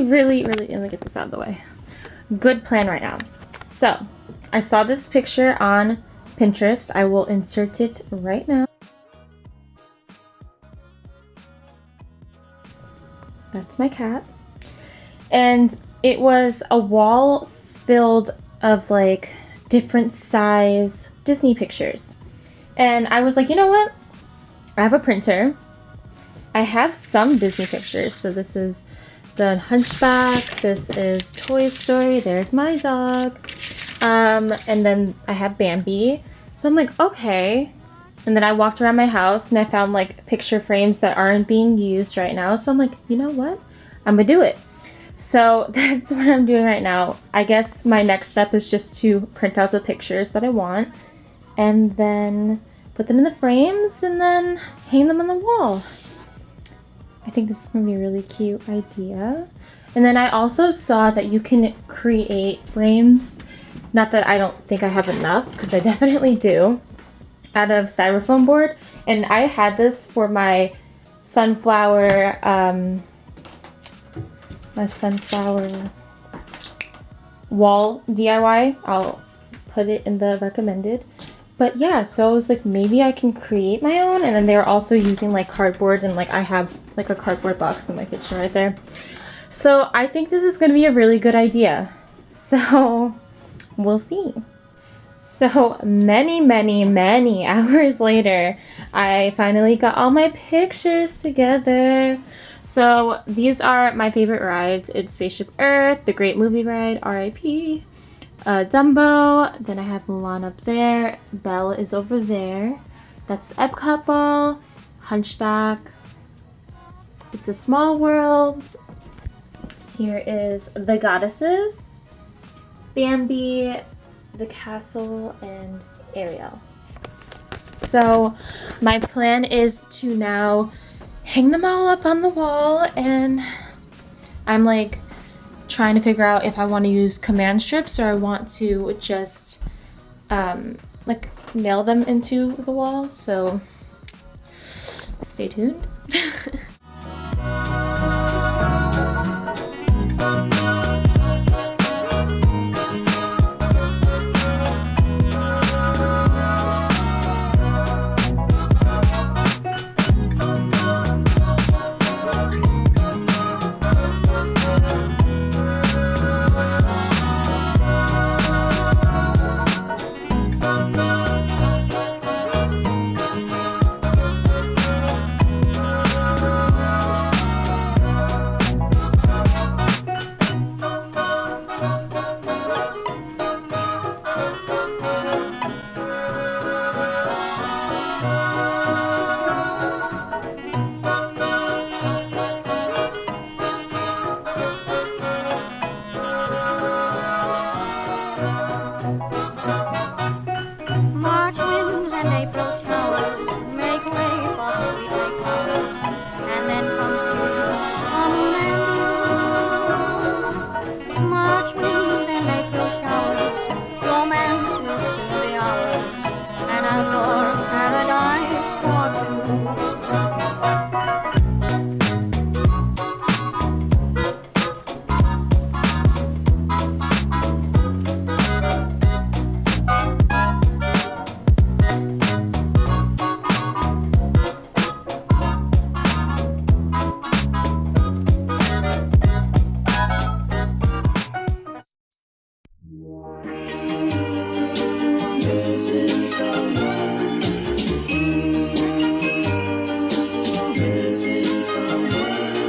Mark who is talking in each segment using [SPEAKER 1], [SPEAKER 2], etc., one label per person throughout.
[SPEAKER 1] let me get this out of the way. Good plan right now. So, I saw this picture on Pinterest. I will insert it right now. That's my cat. And it was a wall filled of like different size Disney pictures. And I was like, you know what? I have a printer. I have some Disney pictures. So this is the Hunchback. This is Toy Story. There's my dog. And then I have Bambi. So I'm like, okay. And then I walked around my house and I found like picture frames that aren't being used right now. So I'm like, you know what? I'm gonna do it. So that's what I'm doing right now. I guess my next step is just to print out the pictures that I want and then put them in the frames and then hang them on the wall. I think this is gonna be a really cute idea. And then I also saw that you can create frames, not that I don't think I have enough, because I definitely do, out of styrofoam board. And I had this for my sunflower, wall DIY. I'll put it in the recommended. But yeah, so I was like, maybe I can create my own. And then they were also using like cardboard, and like I have like a cardboard box in my kitchen right there. So I think this is gonna be a really good idea. So we'll see. So many hours later, I finally got all my pictures together. So these are my favorite rides. It's Spaceship Earth, the Great Movie Ride, R.I.P., Dumbo, then I have Mulan up there, Belle is over there, that's the Epcot Ball, Hunchback, It's a Small World, here is The Goddesses, Bambi, The Castle, and Ariel. So my plan is to now hang them all up on the wall, and I'm like trying to figure out if I want to use command strips or I want to just like nail them into the wall. So stay tuned.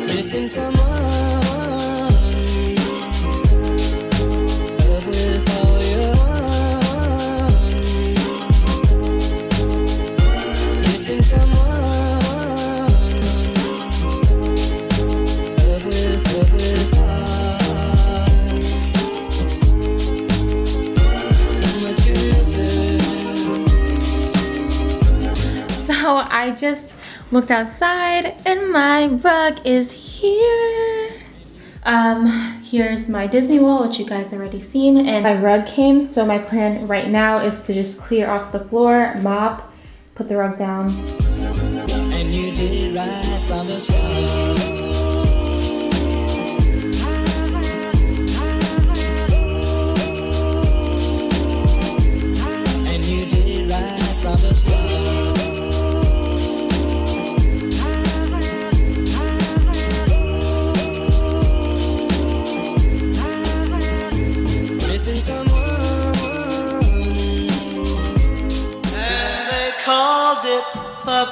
[SPEAKER 2] Missing someone, love with all your heart. Missing someone, love with heart. How much you missing?
[SPEAKER 1] So I just looked outside and my rug is here. Here's my Disney wall, which you guys already seen, and my rug came. So my plan right now is to just clear off the floor, mop, put the rug down.
[SPEAKER 2] And you did it right from the start.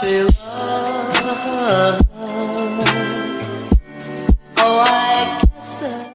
[SPEAKER 2] puppy love. Oh, I